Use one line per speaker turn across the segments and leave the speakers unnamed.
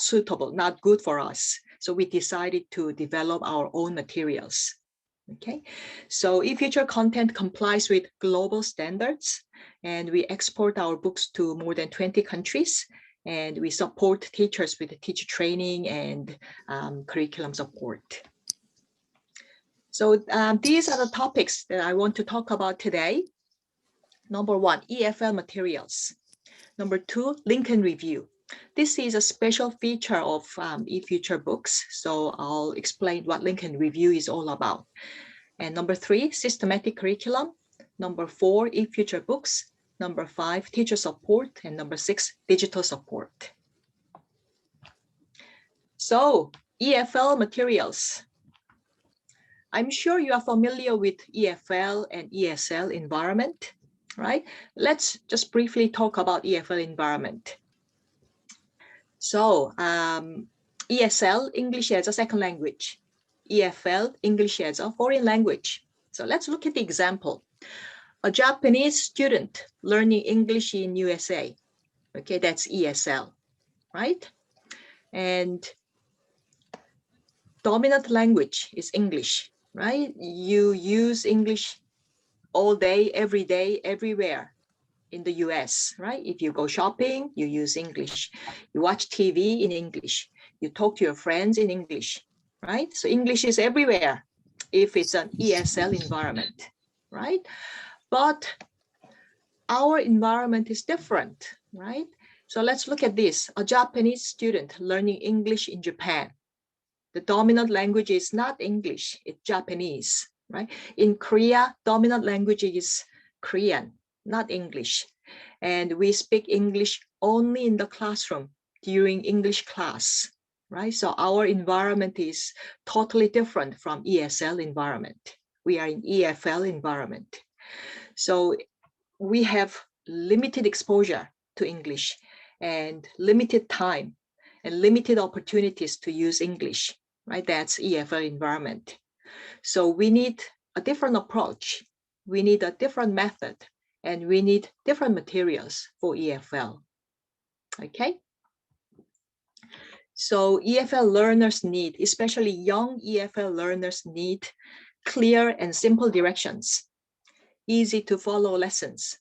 not suitable, not good for us. So we decided to develop our own materials. Okay, so eFuture content complies with global standards, and we export our books to more than 20 countries, and we support teachers with teacher training and curriculum support. So these are the topics that I want to talk about today. Number 1, EFL Materials. Number 2, link and review. This is a special feature of eFuture books, so I'll explain what link and review is all about. And number 3, systematic curriculum. Number 4, eFuture books. Number 5, teacher support. And number 6, digital support. So EFL Materials. I'm sure you are familiar with EFL and ESL environment, right? Let's just briefly talk about EFL environment. So ESL, English as a second language. EFL, English as a foreign language. So let's look at the example. A Japanese student learning English in USA. Okay, that's ESL, right? And dominant language is English, right? You use English all day, every day, everywhere in the US, right? If you go shopping, you use English. You watch TV in English. You talk to your friends in English, right? So English is everywhere if it's an ESL environment, right? But our environment is different, right? So let's look at this. A Japanese student learning English in Japan. The dominant language is not English, it's Japanese, right? In Korea, dominant language is Korean, not English. And we speak English only in the classroom during English class, right? So our environment is totally different from ESL environment. We are in EFL environment. So we have limited exposure to English and limited time and limited opportunities to use English, right? That's EFL environment. So we need a different approach. We need a different method, and we need different materials for EFL, okay? So EFL learners need, especially young EFL learners need clear and simple directions, easy to follow lessons,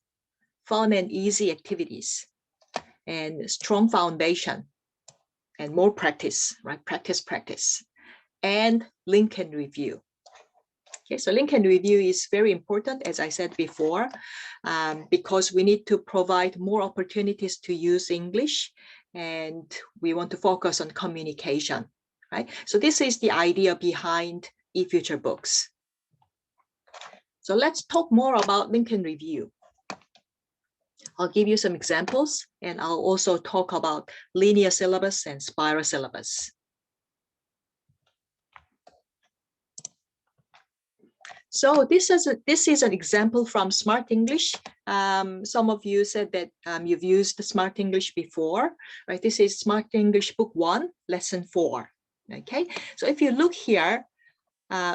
fun and easy activities, and strong foundation, and more practice, right? Practice, and link and review. Okay, so link and review is very important, as I said before, because we need to provide more opportunities to use English, and we want to focus on communication, right? So this is the idea behind eFuture books. So let's talk more about link and review. I'll give you some examples, and I'll also talk about linear syllabus and spiral syllabus. So this is an example from Smart English. Some of you said that you've used the Smart English before, right? This is Smart English Book 1, Lesson 4. Okay, so if you look here,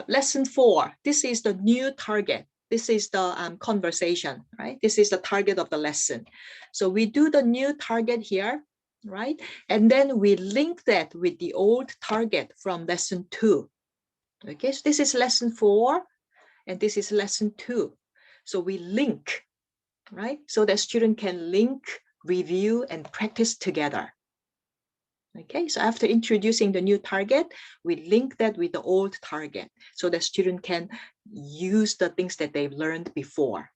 Lesson 4, this is the new target. This is the conversation, right? This is the target of the lesson. So we do the new target here, right? And then we link that with the old target from Lesson 2. Okay, so this is Lesson 4. And this is Lesson 2. So we link, right? So the student can link, review, and practice together. Okay, so after introducing the new target, we link that with the old target so the student can use the things that they've learned before.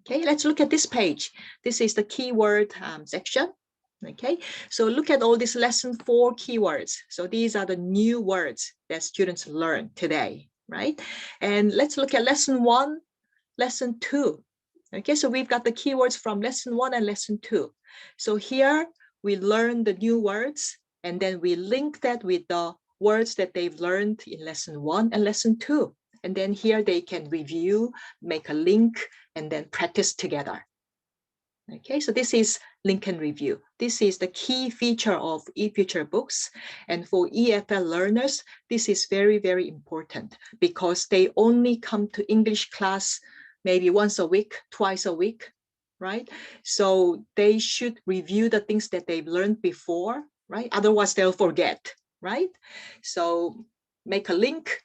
Okay, let's look at this page. This is the keyword section. Okay, so look at all these Lesson 4 keywords. So these are the new words that students learn today. Right? And let's look at Lesson 1, Lesson 2. Okay, so we've got the keywords from Lesson 1 and Lesson 2. So here we learn the new words, and then we link that with the words that they've learned in Lesson 1 and Lesson 2. And then here they can review, make a link, and then practice together. Okay, so this is link and review. This is the key feature of eFuture books. And for EFL learners, this is very, very important because they only come to English class maybe once a week, twice a week, right? So they should review the things that they've learned before right? Otherwise they'll forget, right? So make a link,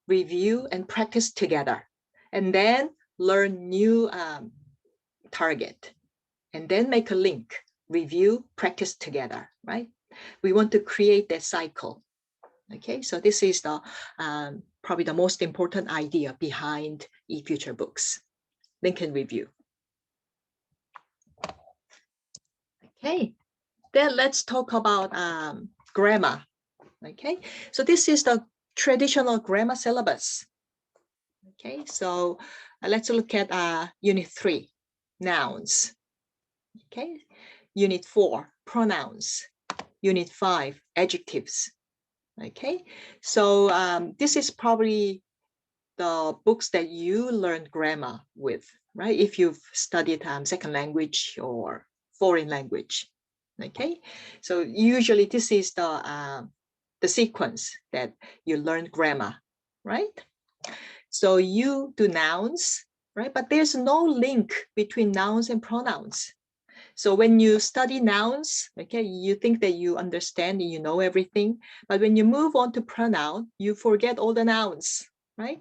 review and practice together, and then learn new target, and then make a link, review, practice together, right? We want to create that cycle. Okay, so this is the probably the most important idea behind eFuture books. Link and review. Okay, then let's talk about grammar. Okay, so this is the traditional grammar syllabus. Okay, so let's look at Unit 3, nouns. Okay, Unit 4, pronouns. Unit 5, adjectives. Okay, so this is probably the books that you learn grammar with, right? If you've studied second language or foreign language. Okay, so usually this is the sequence that you learn grammar, right? So you do nouns, right? But there's no link between nouns and pronouns. So when you study nouns, okay, you think that you understand and you know everything. But when you move on to pronoun, you forget all the nouns, right?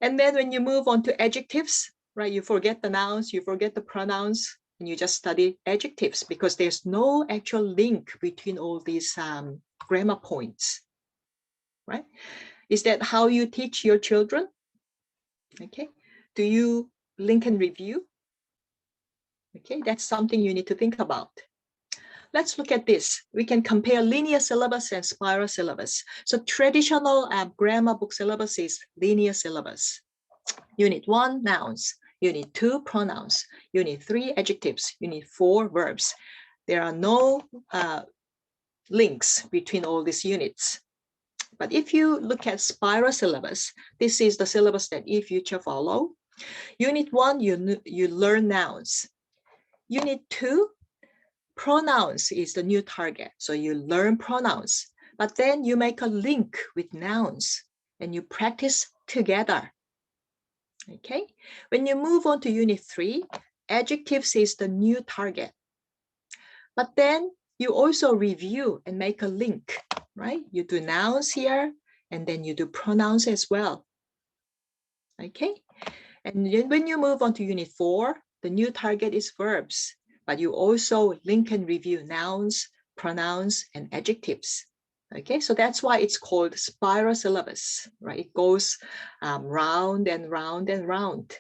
And then when you move on to adjectives, right, you forget the nouns, you forget the pronouns, and you just study adjectives because there's no actual link between all these grammar points, right? Is that how you teach your children? Okay, do you link and review? Okay, that's something you need to think about. Let's look at this. We can compare linear syllabus and spiral syllabus. So traditional grammar book syllabus is linear syllabus. Unit 1, nouns. Unit 2, pronouns. Unit 3, adjectives. Unit 4, verbs. There are no links between all these units. But if you look at spiral syllabus, this is the syllabus that eFuture follow. Unit 1, you learn nouns. Unit 2, pronouns is the new target. So you learn pronouns, but then you make a link with nouns and you practice together. Okay, when you move on to Unit 3, adjectives is the new target. But then you also review and make a link, right? You do nouns here, and then you do pronouns as well. Okay, and then when you move on to Unit 4, the new target is verbs, but you also link and review nouns, pronouns, and adjectives. Okay, so that's why it's called spiral syllabus, right? It goes round and round and round,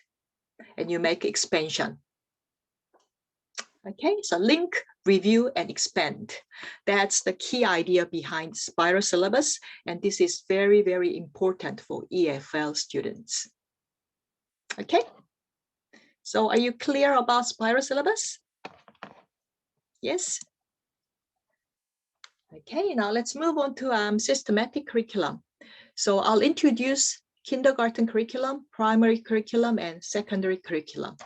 and you make expansion. Okay, so link, review, and expand. That's the key idea behind spiral syllabus, and this is very, very important for EFL students. Okay, so are you clear about spiral syllabus? Yes? Okay, now let's move on to systematic curriculum. So I'll introduce kindergarten curriculum, primary curriculum, and secondary curriculum.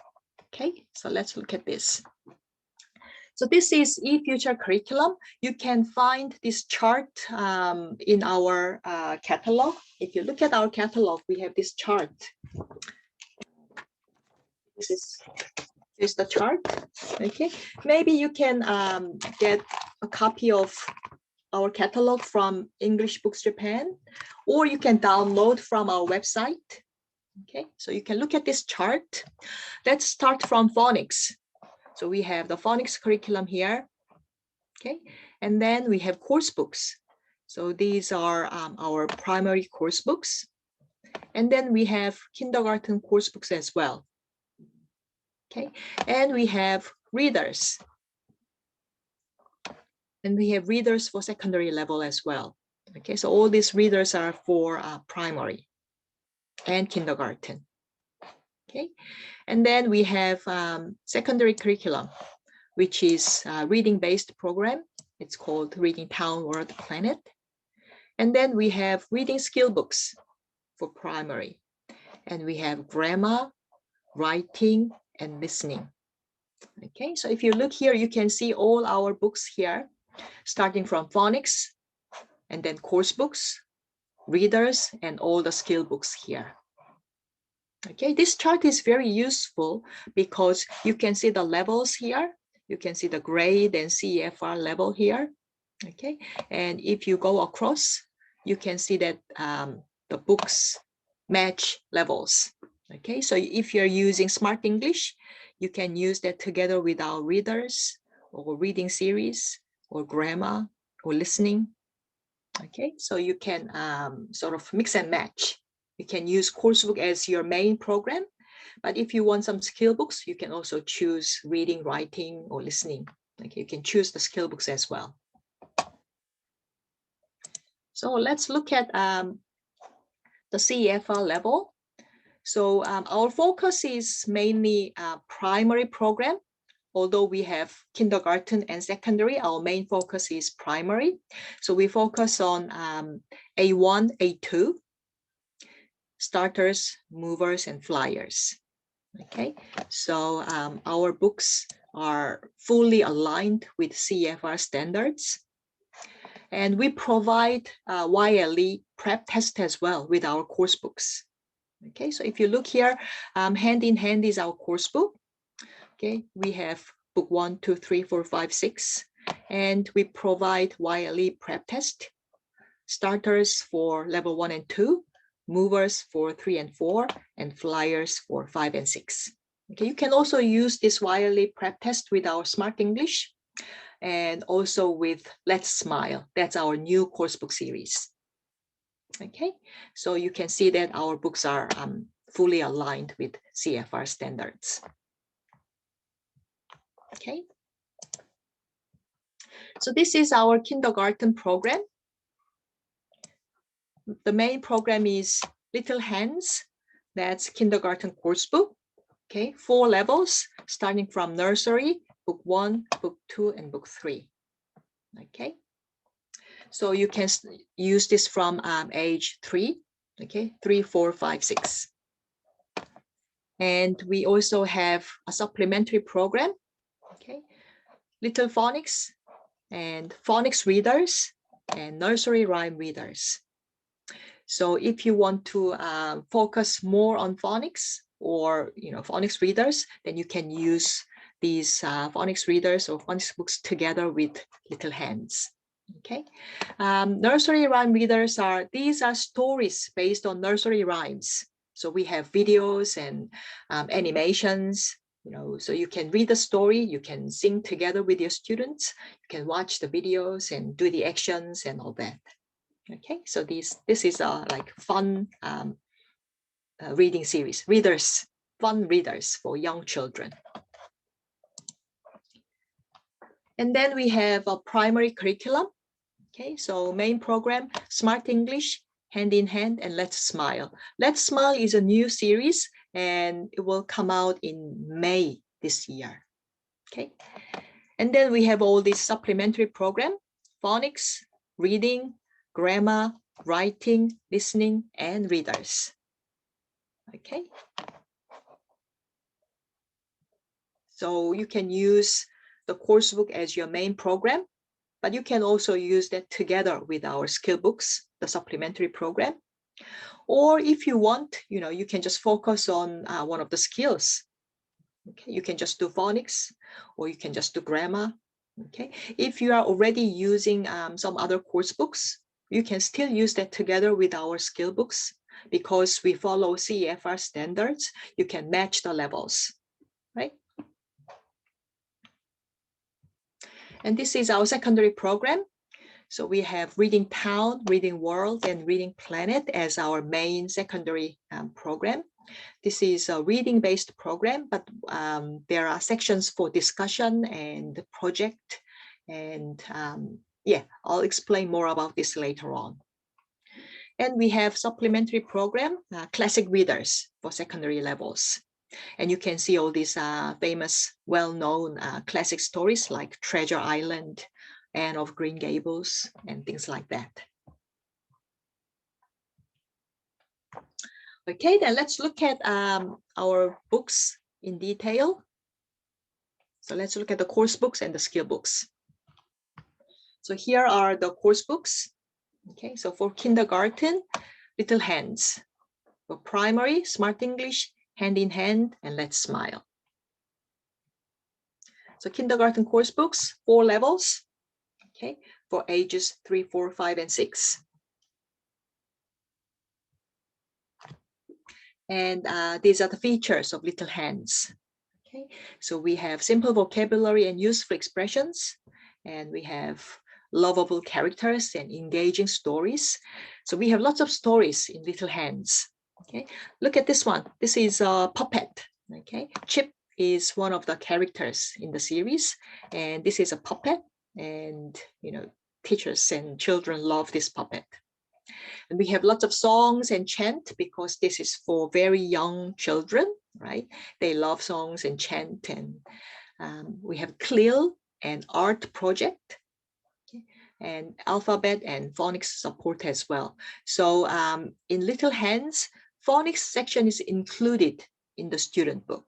Okay, so let's look at this. So this is eFuture curriculum. You can find this chart in our catalog. If you look at our catalog, we have this chart. This is the chart. Okay, maybe you can get a copy of our catalog from English Books Japan, or you can download from our website. Okay, so you can look at this chart. Let's start from phonics. So we have the phonics curriculum here. Okay, and then we have course books. So these are our primary course books. And then we have kindergarten course books as well. Okay, and we have readers. And we have readers for secondary level as well. Okay, so all these readers are for primary and kindergarten. Okay, and then we have secondary curriculum, which is a reading-based program. It's called Reading Town World Planet. And then we have reading skill books for primary. And we have grammar, writing, and listening. Okay, so if you look here, you can see all our books here, starting from phonics, and then course books, readers, and all the skill books here. Okay, this chart is very useful because you can see the levels here. You can see the grade and CEFR level here. Okay, and if you go across, you can see that the books match levels. Okay, so if you're using Smart English, you can use that together with our readers or reading series or grammar or listening. Okay, so you can sort of mix and match. You can use coursebook as your main program, but if you want some skill books, you can also choose reading, writing, or listening. Okay, you can choose the skill books as well. So let's look at the CEFR level. So our focus is mainly primary program. Although we have kindergarten and secondary, our main focus is primary. So we focus on A1, A2, starters, movers, and flyers. Okay, so our books are fully aligned with CEFR standards. And we provide YLE prep test as well with our course books. Okay, so if you look here, hand in hand is our course book. Okay, we have book 1, 2, 3, 4, 5, 6, and we provide YLE prep test, starters for level 1 and 2, movers for 3 and 4, and flyers for 5 and 6. Okay, you can also use this YLE prep test with our Smart English and also with Let's Smile. That's our new course book series. Okay, so you can see that our books are fully aligned with CEFR standards. Okay, so this is our kindergarten program. The main program is Little Hands. That's kindergarten course book. Okay, 4 levels starting from nursery, book 1, book 2, and book 3. Okay, so you can use this from age 3. Okay, 3, 4, 5, 6. And we also have a supplementary program. Okay, Little Phonics and phonics readers and nursery rhyme readers. So if you want to focus more on phonics or phonics readers, then you can use these phonics readers or phonics books together with Little Hands. Okay, nursery rhyme readers these are stories based on nursery rhymes. So we have videos and animations. So you can read the story, you can sing together with your students, you can watch the videos and do the actions and all that. Okay, so this is a like fun reading series, fun readers for young children. And then we have a primary curriculum. Okay, so main program, Smart English, Hand in Hand, and Let's Smile. Let's Smile is a new series and it will come out in May this year. Okay, and then we have all this supplementary program, phonics, reading, grammar, writing, listening, and readers. Okay, so you can use the coursebook as your main program, but you can also use that together with our skill books, the supplementary program. Or if you want, you can just focus on one of the skills. Okay, you can just do phonics, or you can just do grammar. Okay, if you are already using some other course books, you can still use that together with our skill books because we follow CEFR standards. You can match the levels, right? And this is our secondary program. So we have Reading Town, Reading World, and Reading Planet as our main secondary program. This is a reading-based program, but there are sections for discussion and project. And yeah, I'll explain more about this later on. And we have supplementary program, classic readers for secondary levels. And you can see all these famous, well-known classic stories like Treasure Island, Anne of Green Gables, and things like that. Okay, then let's look at our books in detail. So let's look at the course books and the skill books. So here are the course books. Okay, so for kindergarten, Little Hands. For primary, Smart English, Hand in Hand, and Let's Smile. So kindergarten course books, 4 levels. Okay, for ages 3, 4, 5, and 6. And these are the features of Little Hands. Okay, so we have simple vocabulary and useful expressions, and we have lovable characters and engaging stories. So we have lots of stories in Little Hands. Okay, look at this one. This is a puppet. Okay, Chip is one of the characters in the series, and this is a puppet, and teachers and children love this puppet. And we have lots of songs and chant because this is for very young children, right? They love songs and chant. And we have CLIL and art project, okay? And alphabet and phonics support as well. So in Little Hands, phonics section is included in the student book.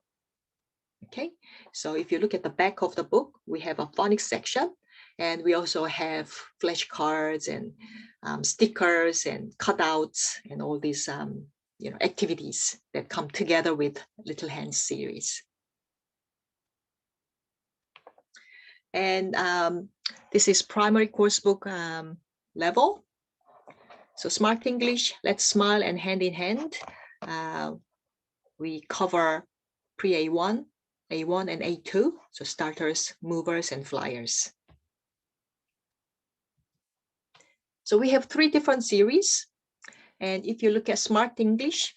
Okay, so if you look at the back of the book, we have a phonics section, and we also have flashcards and stickers and cutouts and all these activities that come together with Little Hands series. And this is primary course book level. So Smart English, Let's Smile, and Hand in Hand. We cover pre-A1, A1, and A2, so starters, movers, and flyers. So we have 3 different series. And if you look at Smart English,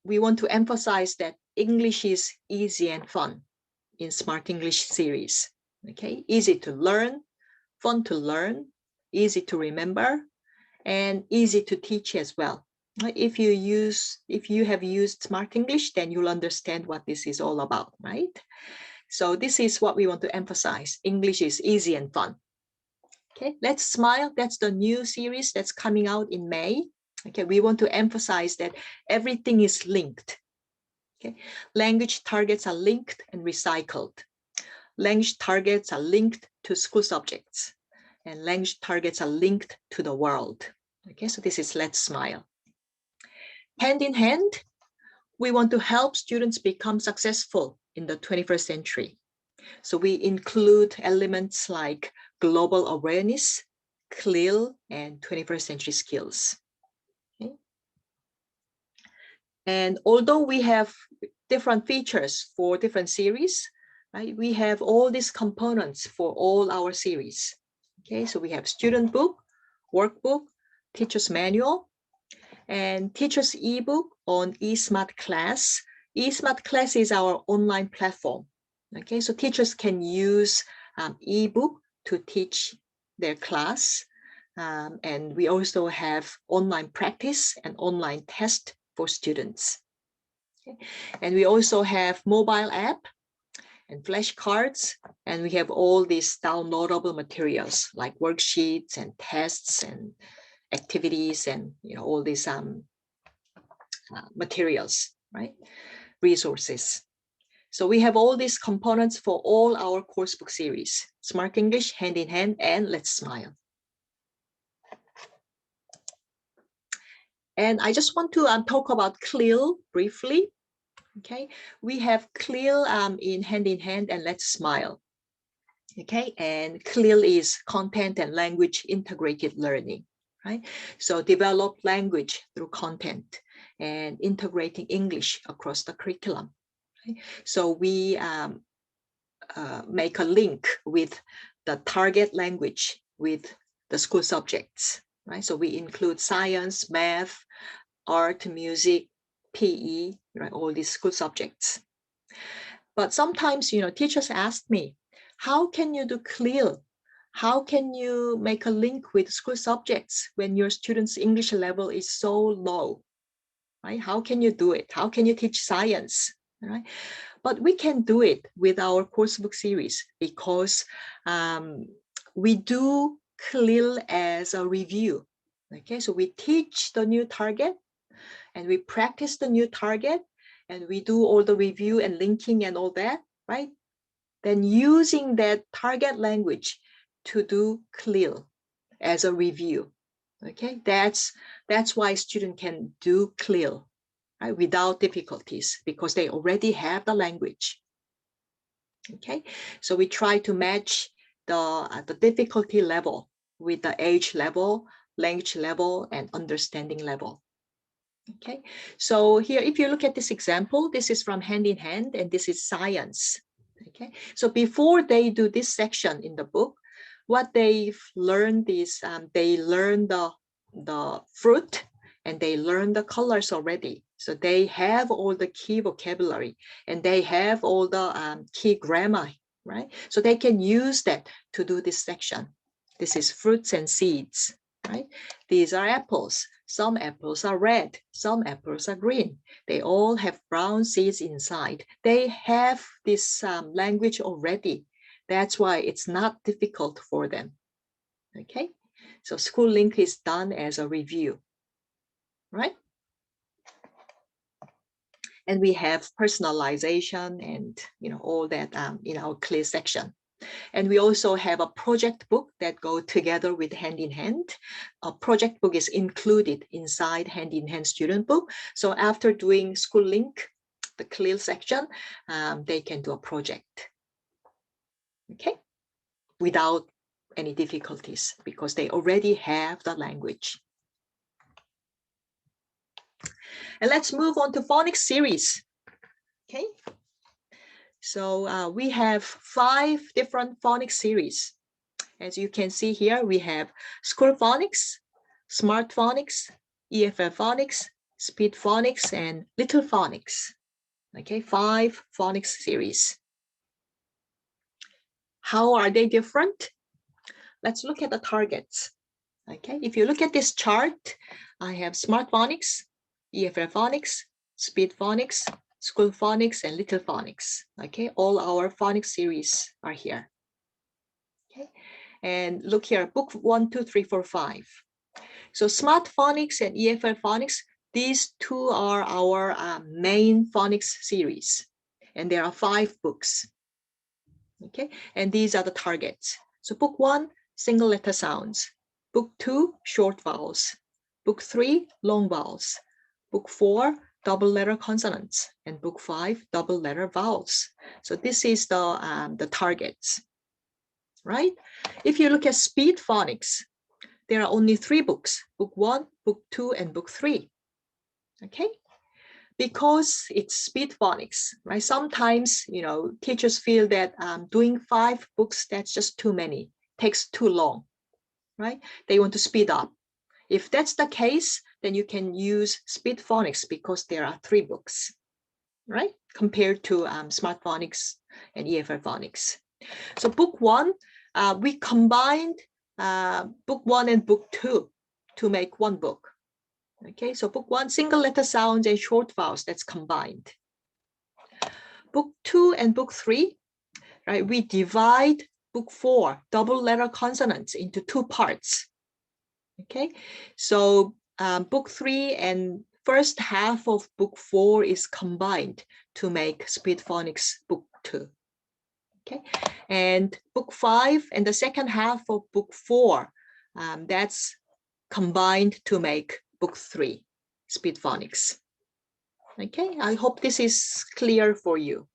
we want to emphasize that English is easy and fun in Smart English series. Okay, easy to learn, fun to learn, easy to remember, and easy to teach as well. If you have used Smart English, then you'll understand what this is all about, right? So this is what we want to emphasize. English is easy and fun. Okay, Let's Smile. That's the new series that's coming out in May. Okay, we want to emphasize that everything is linked. Okay, language targets are linked and recycled. Language targets are linked to school subjects, and language targets are linked to the world. Okay, so this is Let's Smile. Hand in hand, we want to help students become successful in the 21st century. So we include elements like global awareness, CLIL, and 21st century skills. Okay. And although we have different features for different series, right, we have all these components for all our series. Okay, so we have student book, workbook, teacher's manual, and teacher's ebook on eSmart Class. eSmart Class is our online platform. Okay, so teachers can use ebook to teach their class. And we also have online practice and online test for students. Okay. And we also have mobile app and flashcards, and we have all these downloadable materials like worksheets and tests and activities and all these materials, right? Resources. So we have all these components for all our coursebook series: Smart English, Hand in Hand, and Let's Smile. And I just want to talk about CLIL briefly. Okay, we have CLIL in Hand in Hand and Let's Smile. Okay, and CLIL is content and language integrated learning, right? So develop language through content and integrating English across the curriculum. Right? So we make a link with the target language with the school subjects, right? So we include science, math, art, music, PE, right? All these school subjects. But sometimes, teachers ask me, how can you do CLIL? How can you make a link with school subjects when your students' English level is so low, right? How can you do it? How can you teach science, right? But we can do it with our coursebook series because we do CLIL as a review. Okay, so we teach the new target and we practice the new target and we do all the review and linking and all that, right? Then using that target language to do CLIL as a review. Okay, that's why students can do CLIL, right, without difficulties because they already have the language. Okay, so we try to match the difficulty level with the age level, language level, and understanding level. Okay, so here, if you look at this example, this is from Hand in Hand, and this is science. Okay, so before they do this section in the book, what they've learned is they learn the fruit and they learn the colors already. So they have all the key vocabulary and they have all the key grammar, right? So they can use that to do this section. This is fruits and seeds, right? These are apples. Some apples are red, some apples are green. They all have brown seeds inside. They have this language already. That's why it's not difficult for them. Okay, so School Link is done as a review, right? And we have personalization and all that in our clear section. And we also have a project book that go together with Hand in Hand. A project book is included inside Hand in Hand student book. So after doing School Link, the clear section, they can do a project, okay, without any difficulties because they already have the language. And let's move on to phonics series, okay? So we have 5 different phonics series. As you can see here, we have School Phonics, Smart Phonics, EFL Phonics, Speed Phonics, and Little Phonics. Okay, 5 phonics series. How are they different? Let's look at the targets. Okay, if you look at this chart, I have Smart Phonics, EFL Phonics, Speed Phonics, School Phonics, and Little Phonics. Okay, all our phonics series are here. Okay, and look here, book 1, 2, 3, 4, 5. So Smart Phonics and EFL Phonics, these 2 are our main phonics series, and there are 5 books. Okay, and these are the targets. So book 1, single letter sounds. Book 2, short vowels. Book 3, long vowels. Book 4, double letter consonants, and book 5, double letter vowels. So this is the targets, right? If you look at Speed Phonics, there are only 3 books, book 1, book 2, and book 3, okay? Because it's Speed Phonics, right? Sometimes, teachers feel that doing 5 books, that's just too many, takes too long, right? They want to speed up. If that's the case, then you can use Speed Phonics because there are 3 books, right? Compared to Smart Phonics and EFL Phonics. So book 1, we combined book 1 and book 2 to make 1 book. Okay, so book 1, single letter sounds and short vowels, that's combined. Book 2 and book 3, right? We divide book 4, double letter consonants, into 2 parts. Okay, so book 3 and first half of book 4 is combined to make Speed Phonics book 2. Okay, and book 5 and the second half of book 4, that's combined to make book 3, Speed Phonics. Okay, I hope this is clear for you,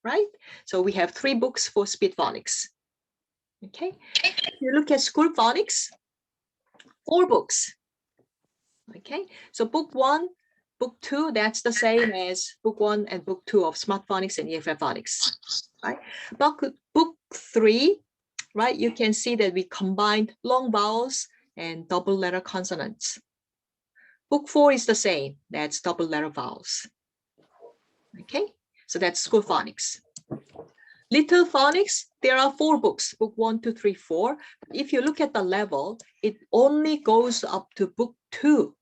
right? So we have 3 books for Speed Phonics. Okay, if you look at School Phonics, 4 books. Okay, so book 1, book 2, that's the same as book 1 and book 2 of Smart Phonics and EFL Phonics, right? But book 3, right, you can see that we combined long vowels and double letter consonants. Book 4 is the same, that's double letter vowels. Okay, so that's School Phonics. Little Phonics, there are 4 books, book 1, 2, 3, 4. If you look at the level, it only goes up to book 2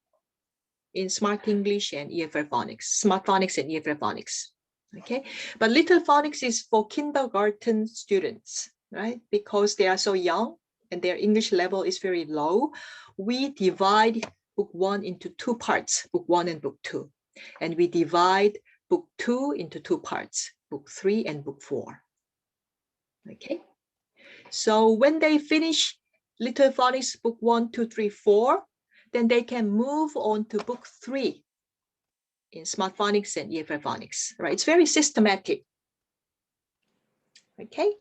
in Smart English and EFL Phonics, Smart Phonics and EFL Phonics. Okay, but Little Phonics is for kindergarten students, right? Because they are so young and their English level is very low. We divide book 1 into 2 parts, book 1 and book 2. And we divide book 2 into 2 parts, book 3 and book 4. Okay, so when they finish Little Phonics book 1, 2, 3, 4, then they can move on to book 3 in Smart Phonics and EFL Phonics, right? It's very systematic. Okay,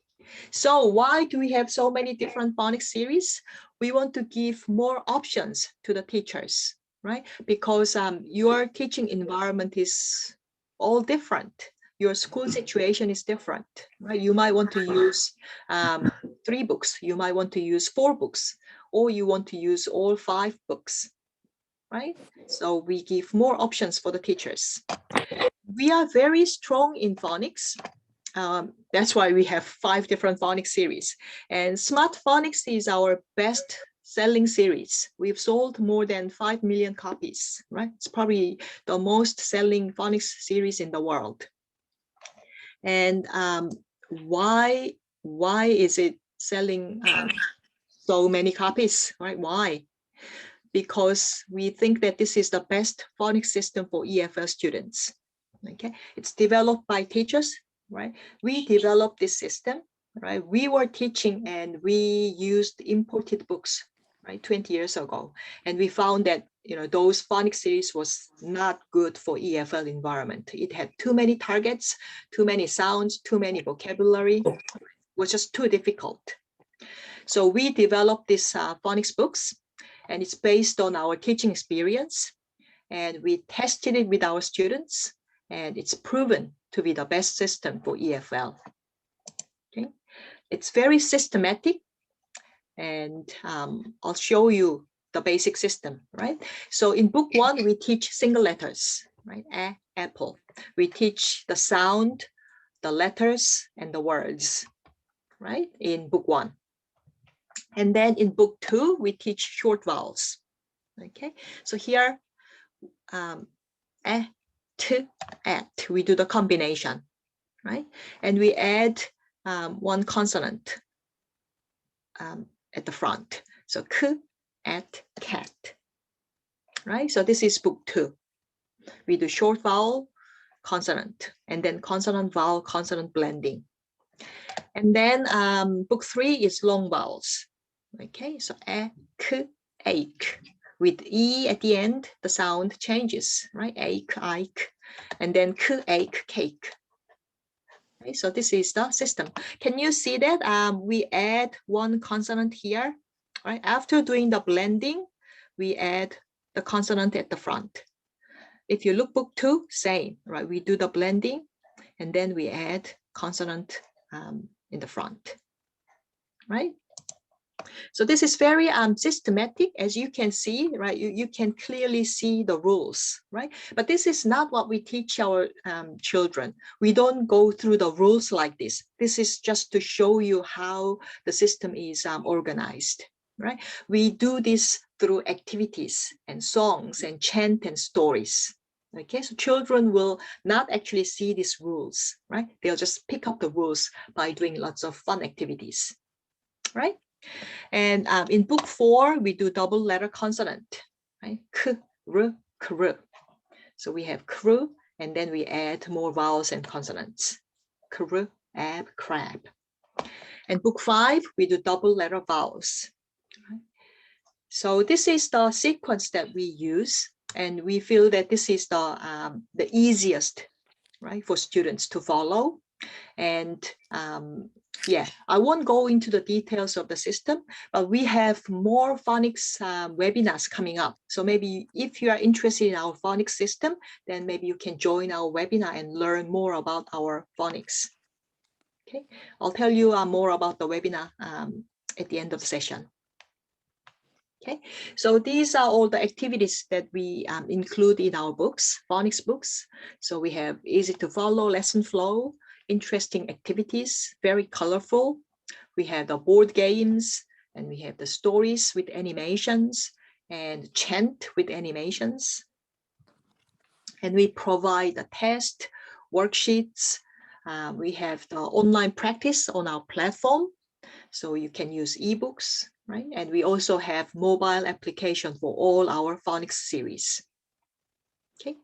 So why do we have so many different phonics series? We want to give more options to the teachers, right? Because your teaching environment is all different. Your school situation is different, right? You might want to use 3 books. You might want to use 4 books, or you want to use all 5 books, right? So we give more options for the teachers. We are very strong in phonics. That's why we have 5 different phonics series. And Smart Phonics is our best selling series. We've sold more than 5 million copies, right? It's probably the most selling phonics series in the world. And why is it selling so many copies, right? Why? Because we think that this is the best phonics system for EFL students. Okay, it's developed by teachers, right? We developed this system, right? We were teaching and we used imported books, right, 20 years ago, and we found that those phonics series was not good for EFL environment. It had too many targets, too many sounds, too many vocabulary. It was just too difficult. So we developed these phonics books, and it's based on our teaching experience, and we tested it with our students, and it's proven to be the best system for EFL. Okay, it's very systematic, and I'll show you the basic system, right? So in book 1, we teach single letters, right? Apple. We teach the sound, the letters, and the words, right? In book 1. And then in book 2, we teach short vowels. Okay, so here, to, at, we do the combination, right? And we add 1 consonant at the front. So k, at, cat, right? So this is book 2. We do short vowel, consonant, and then consonant, vowel, consonant blending. And then book 3 is long vowels. Okay, so k, ache. With E at the end, the sound changes, right? Ache, ike, and then k, ache, cake. Okay, so this is the system. Can you see that we add 1 consonant here, right? After doing the blending, we add the consonant at the front. If you look book 2, same, right? We do the blending, and then we add consonant in the front, right? So this is very systematic, as you can see, right? You can clearly see the rules, right? But this is not what we teach our children. We don't go through the rules like this. This is just to show you how the system is organized, right? We do this through activities and songs and chant and stories. Okay, so children will not actually see these rules, right? They'll just pick up the rules by doing lots of fun activities, right? And in book 4, we do double letter consonant, right? K, r, kr. So we have kr, and then we add more vowels and consonants. Kr, ab, crab. And book 5, we do double letter vowels. So this is the sequence that we use, and we feel that this is the easiest, right, for students to follow. And yeah, I won't go into the details of the system, but we have more phonics webinars coming up. So maybe if you are interested in our phonics system, then maybe you can join our webinar and learn more about our phonics. Okay, I'll tell you more about the webinar at the end of the session. Okay, so these are all the activities that we include in our books, phonics books. So we have easy to follow lesson flow, interesting activities, very colorful. We have the board games, and we have the stories with animations and chant with animations. And we provide a test, worksheets. We have the online practice on our platform, so you can use ebooks, right? And we also have mobile application for all our phonics series. Okay.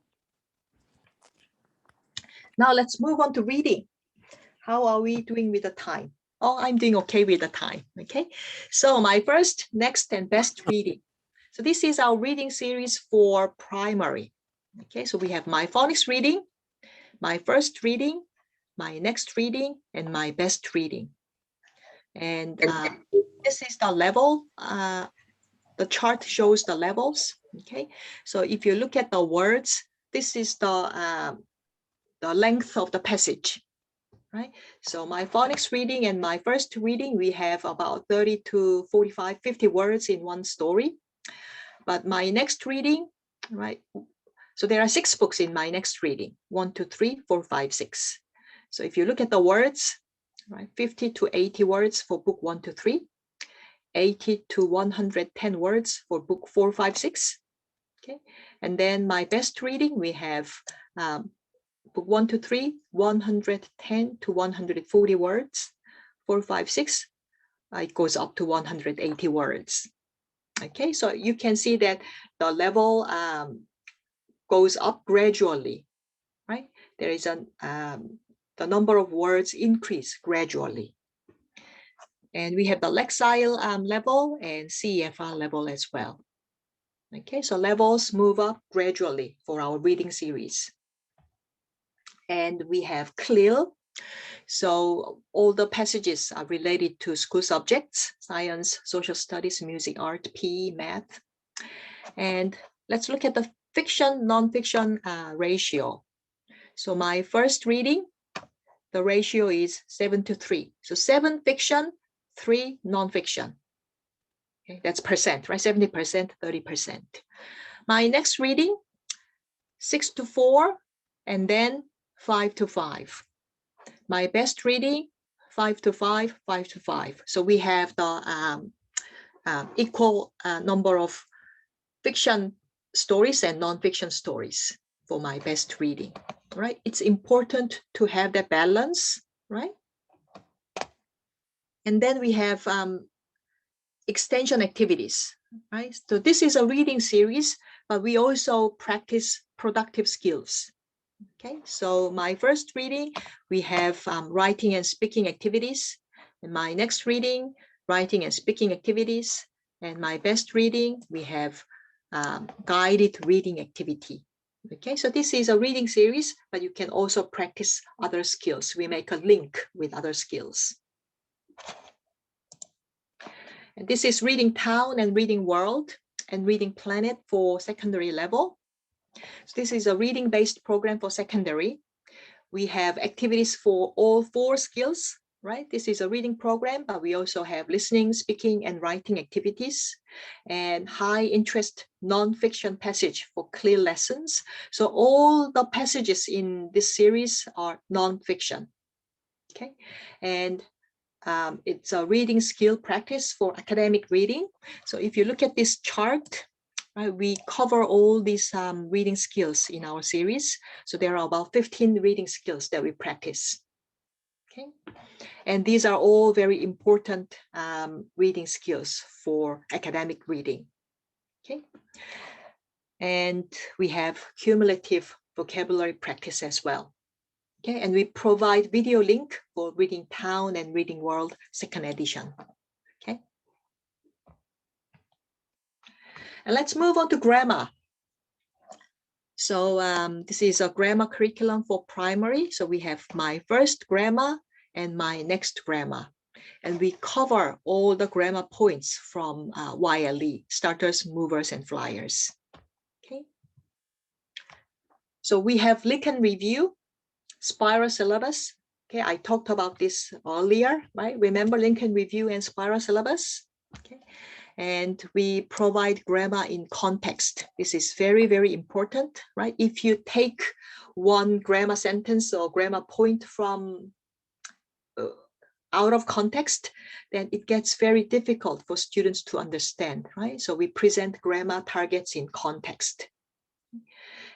Now let's move on to reading. How are we doing with the time? Oh, I'm doing okay with the time, okay? So my first, next, and best reading. So this is our reading series for primary. Okay, so we have my phonics reading, my first reading, my next reading, and my best reading. And this is the level. The chart shows the levels. Okay, so if you look at the words, this is the length of the passage, right? So my phonics reading and my first reading, we have about 30 to 45, 50 words in one story. But my next reading, right? So there are 6 books in my next reading, 1, 2, 3, 4, 5, 6. So if you look at the words, right, 50 to 80 words for book 1 to 3, 80 to 110 words for book 4, 5, 6. Okay, and then my best reading, we have book 1 to 3, 110 to 140 words. 4, 5, 6, it goes up to 180 words. Okay, so you can see that the level goes up gradually, right? There is the number of words increase gradually. And we have the Lexile level and CEFR level as well. Okay, so levels move up gradually for our reading series. And we have CLIL. So all the passages are related to school subjects, science, social studies, music, art, PE, math. And let's look at the fiction, non-fiction ratio. So my first reading, the ratio is 7 to 3. So 7 fiction, 3 non-fiction. Okay, that's percent, right? 70%, 30%. My next reading, 6 to 4, and then 5 to 5. My best reading, 5 to 5, 5 to 5. So we have the equal number of fiction stories and non-fiction stories for my best reading, right? It's important to have that balance, right? And then we have extension activities, right? So this is a reading series, but we also practice productive skills. Okay, so my first reading, we have writing and speaking activities. In my next reading, writing and speaking activities. And my best reading, we have guided reading activity. Okay, so this is a reading series, but you can also practice other skills. We make a link with other skills. And this is Reading Town and Reading World and Reading Planet for secondary level. So this is a reading-based program for secondary. We have activities for all 4 skills, right? This is a reading program, but we also have listening, speaking, and writing activities, and high interest non-fiction passage for clear lessons. So all the passages in this series are non-fiction, okay? And it's a reading skill practice for academic reading. So if you look at this chart, right, we cover all these reading skills in our series. So there are about 15 reading skills that we practice. Okay, and these are all very important reading skills for academic reading. Okay, and we have cumulative vocabulary practice as well. Okay, and we provide video link for Reading Town and Reading World second edition. Okay, and let's move on to grammar. So this is a grammar curriculum for primary. So we have my first grammar and my next grammar. And we cover all the grammar points from YLE, starters, movers, and flyers. Okay. So we have Lincoln Review, spiral syllabus. Okay, I talked about this earlier, right? Remember Lincoln Review and spiral syllabus? Okay. And we provide grammar in context. This is very, very important, right? If you take one grammar sentence or grammar point from out of context, then it gets very difficult for students to understand, right? So we present grammar targets in context.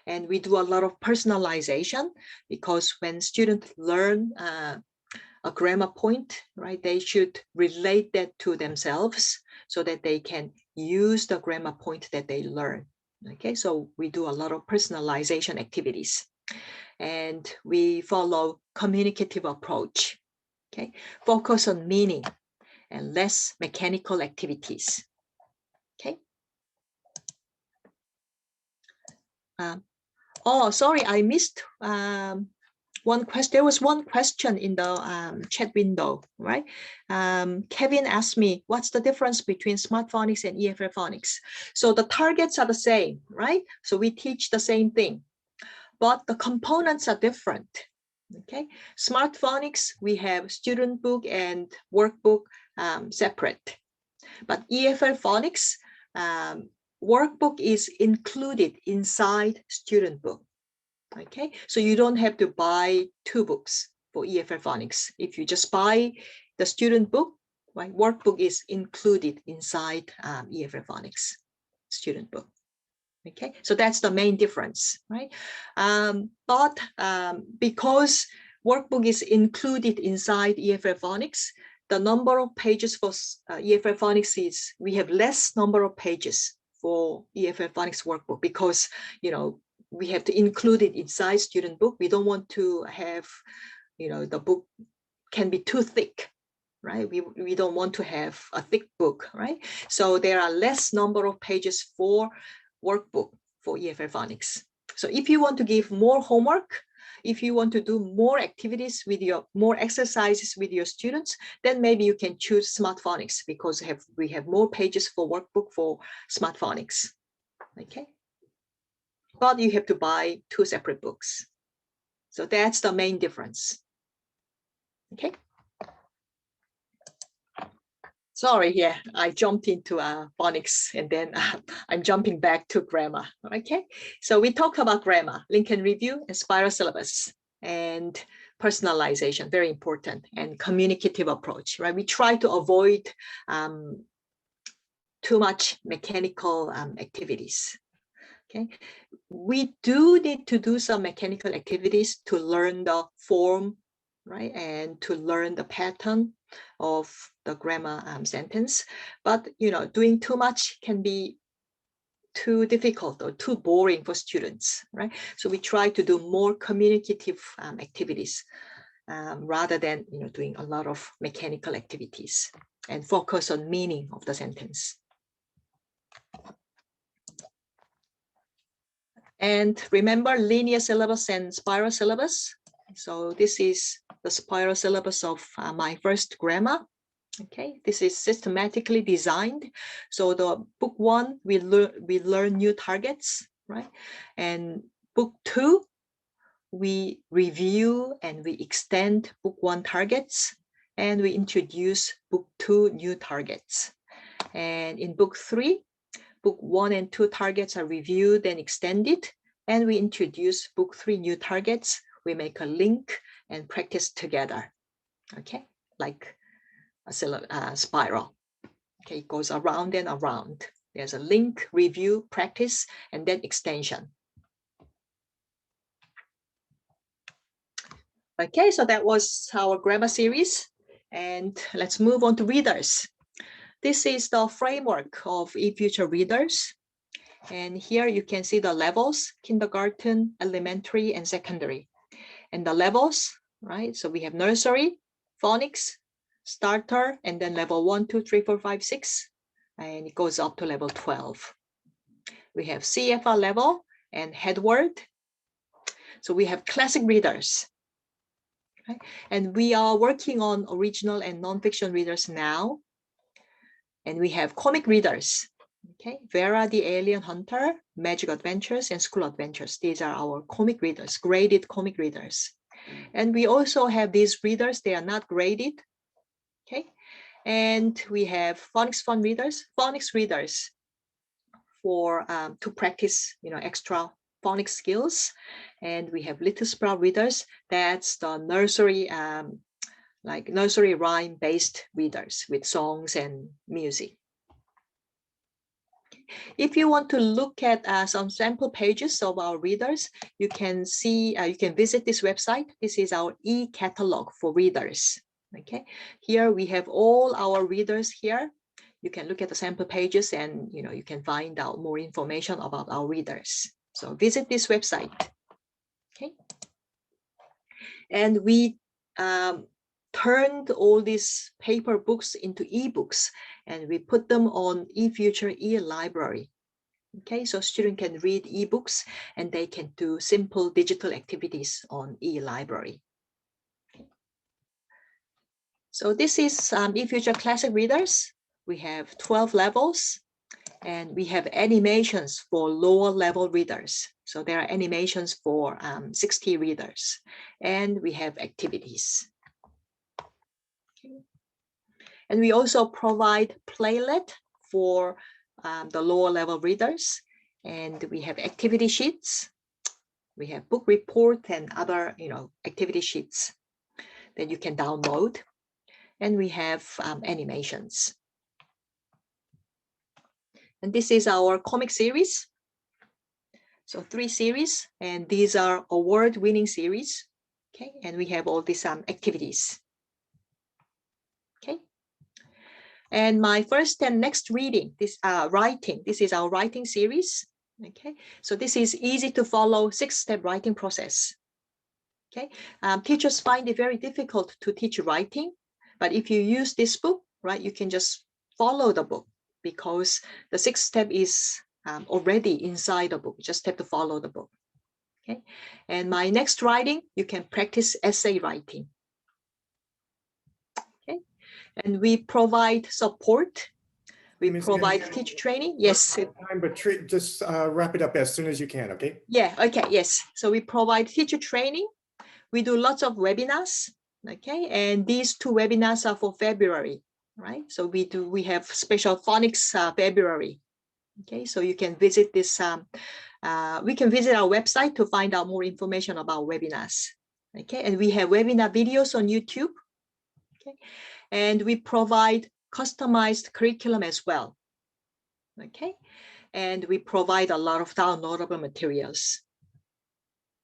And we do a lot of personalization, because when students learn a grammar point, right, they should relate that to themselves so that they can use the grammar point that they learn. Okay, so we do a lot of personalization activities, and we follow communicative approach. Okay, focus on meaning and less mechanical activities. Okay. Oh, sorry, I missed There was one question in the chat window, right? Kevin asked me, what's the difference between Smart Phonics and EFL Phonics? So the targets are the same, right? So we teach the same thing, but the components are different. Okay, Smart Phonics, we have student book and workbook separate, but EFL Phonics workbook is included inside student book. Okay, so you don't have to buy two books for EFL Phonics. If you just buy the student book, right, workbook is included inside EFL Phonics student book. Okay, so that's the main difference, right? But because workbook is included inside EFL Phonics, the number of pages for EFL Phonics is, we have less number of pages for EFL Phonics workbook because, you know, we have to include it inside student book. We don't want to have, you know, the book can be too thick, right? We don't want to have a thick book, right? So there are less number of pages for workbook for EFL Phonics. So if you want to give more homework, if you want to do more activities with more exercises with your students, then maybe you can choose Smart Phonics because we have more pages for workbook for Smart Phonics. Okay. But you have to buy two separate books. So that's the main difference. Okay. Sorry, yeah, I jumped into phonics and then I'm jumping back to grammar. Okay, so we talked about grammar, link and review, and spiral syllabus, and personalization, very important, and communicative approach, right? We try to avoid too much mechanical activities. Okay, we do need to do some mechanical activities to learn the form, right, and to learn the pattern of the grammar sentence. But, you know, doing too much can be too difficult or too boring for students, right? So we try to do more communicative activities rather than, you know, doing a lot of mechanical activities, and focus on meaning of the sentence. And remember linear syllabus and spiral syllabus. So this is the spiral syllabus of my first grammar. Okay, this is systematically designed. So the book 1, we learn new targets, right? And book 2, we review and we extend book 1 targets, and we introduce book 2 new targets. And in book 3, book 1 and 2 targets are reviewed and extended, and we introduce book 3 new targets. We make a link and practice together. Okay, like a spiral. Okay, it goes around and around. There's a link, review, practice, and then extension. Okay, so that was our grammar series, and let's move on to readers. This is the framework of eFuture Readers. And here you can see the levels: kindergarten, elementary, and secondary. And the levels, right? So we have nursery, phonics, starter, and then level 1, 2, 3, 4, 5, 6. And it goes up to level 12. We have CFR level and headword. So we have classic readers. Okay? And we are working on original and nonfiction readers now. And we have comic readers. Okay, Vera the Alien Hunter, Magic Adventures, and School Adventures. These are our comic readers, graded comic readers. And we also have these readers, they are not graded. Okay, and we have phonics fun readers, phonics readers for to practice, you know, extra phonics skills. And we have Little Sprout readers, that's the nursery, like nursery rhyme based readers with songs and music. If you want to look at some sample pages of our readers, you can see, you can visit this website. This is our e-catalog for readers. Okay, here we have all our readers here. You can look at the sample pages and, you know, you can find out more information about our readers. So visit this website. Okay, and we turned all these paper books into ebooks, and we put them on eFuture e-library. Okay, so students can read ebooks and they can do simple digital activities on e-library. So this is eFuture Classic Readers. We have 12 levels and we have animations for lower level readers. So there are animations for 60 readers and we have activities. Okay. And we also provide Playlet for the lower level readers. And we have activity sheets. We have book report and other, activity sheets that you can download. And we have animations. And this is our comic series. So 3 series, and these are award-winning series. Okay, and we have all these activities. Okay. And my first and next reading, this writing, this is our writing series. Okay, so this is easy to follow 6-step writing process. Okay, teachers find it very difficult to teach writing, but if you use this book, right, you can just follow the book because the 6th step is already inside the book. You just have to follow the book. Okay, and my next writing, you can practice essay writing. Okay, and we provide support. We provide teacher training. Yes.
But just wrap it up as soon as you can, okay?
Yeah, okay, yes. So we provide teacher training. We do lots of webinars, okay? And these 2 webinars are for February, right? So we have special phonics February, okay? So you can visit this, we can visit our website to find out more information about webinars, okay? And we have webinar videos on YouTube, okay? And we provide customized curriculum as well, okay? And we provide a lot of downloadable materials,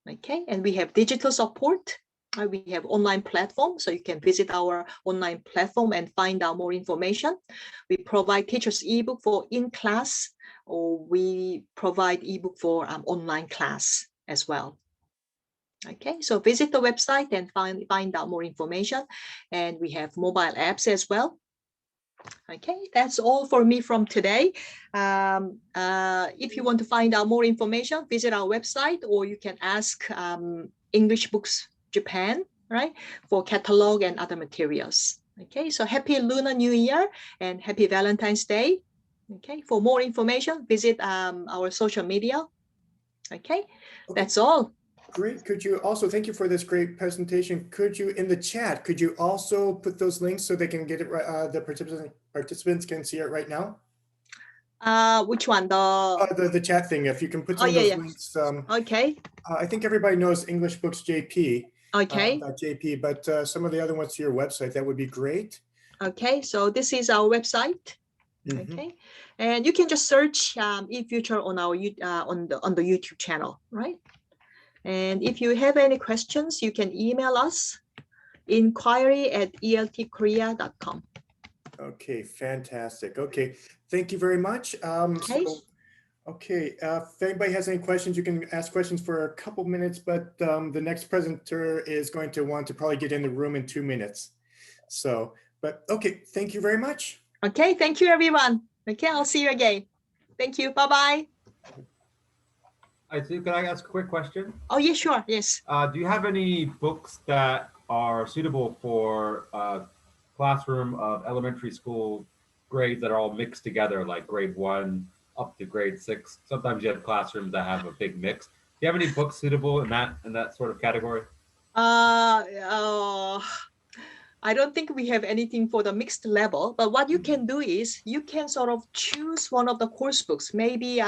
okay? And we have digital support. We have online platform, so you can visit our online platform and find out more information. We provide teachers ebook for in-class, or we provide ebook for online class as well. Okay, so visit the website and find out more information. And we have mobile apps as well. Okay, that's all for me from today. If you want to find out more information, visit our website, or you can ask English Books Japan, right, for catalog and other materials. Okay, so happy Lunar New Year and happy Valentine's Day. Okay, for more information, visit our social media. Okay, that's all.
Great. Could you also, thank you for this great presentation. Could you, in the chat, could you also put those links so they can get it right, the participants can see it right now?
Which one?
The chat thing, if you can put some of those links.
Okay.
I think everybody knows English Books JP.
Okay.
JP, but some of the other ones to your website, that would be great.
Okay, so this is our website. Okay, and you can just search eFuture on our on the YouTube channel, right? And if you have any questions, you can email us, inquiry@eltkorea.com.
Okay, fantastic. Okay, thank you very much. Okay, if anybody has any questions, you can ask questions for a couple minutes, but the next presenter is going to want to probably get in the room in 2 minutes. So, but okay, thank you very much.
Okay, thank you, everyone. Okay, I'll see you again. Thank you. Bye-bye.
Soo, can I ask a quick question?
Oh, yeah, sure. Yes.
Do you have any books that are suitable for classroom of elementary school grades that are all mixed together, like grade 1 up to grade 6? Sometimes you have classrooms that have a big mix. Do you have any books suitable in that sort of category?
I don't think we have anything for the mixed level, but what you can do is you can sort of choose one of the course books. Maybe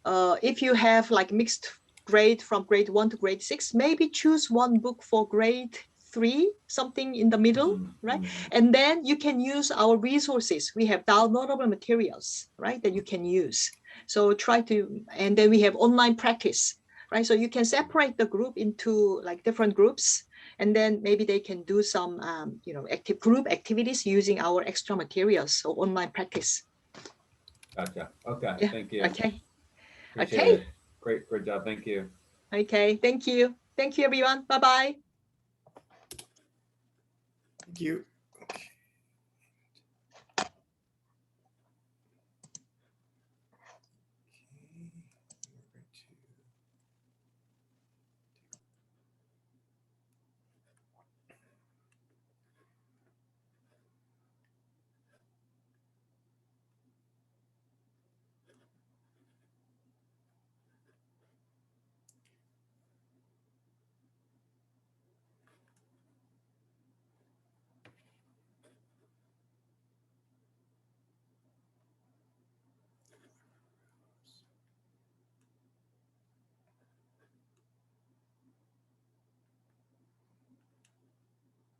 if you have like mixed grade from grade 1 to grade 6, maybe choose one book for grade 3, something in the middle, right? And then you can use our resources. We have downloadable materials, right, that you can use. So try to, and then we have online practice, right? So you can separate the group into like different groups, and then maybe they can do some, active group activities using our extra materials, so online practice.
Gotcha. Okay.
Yeah.
Thank you.
Okay.
Appreciate it. Great job. Thank you.
Okay. Thank you. Thank you, everyone. Bye-bye.
Thank you.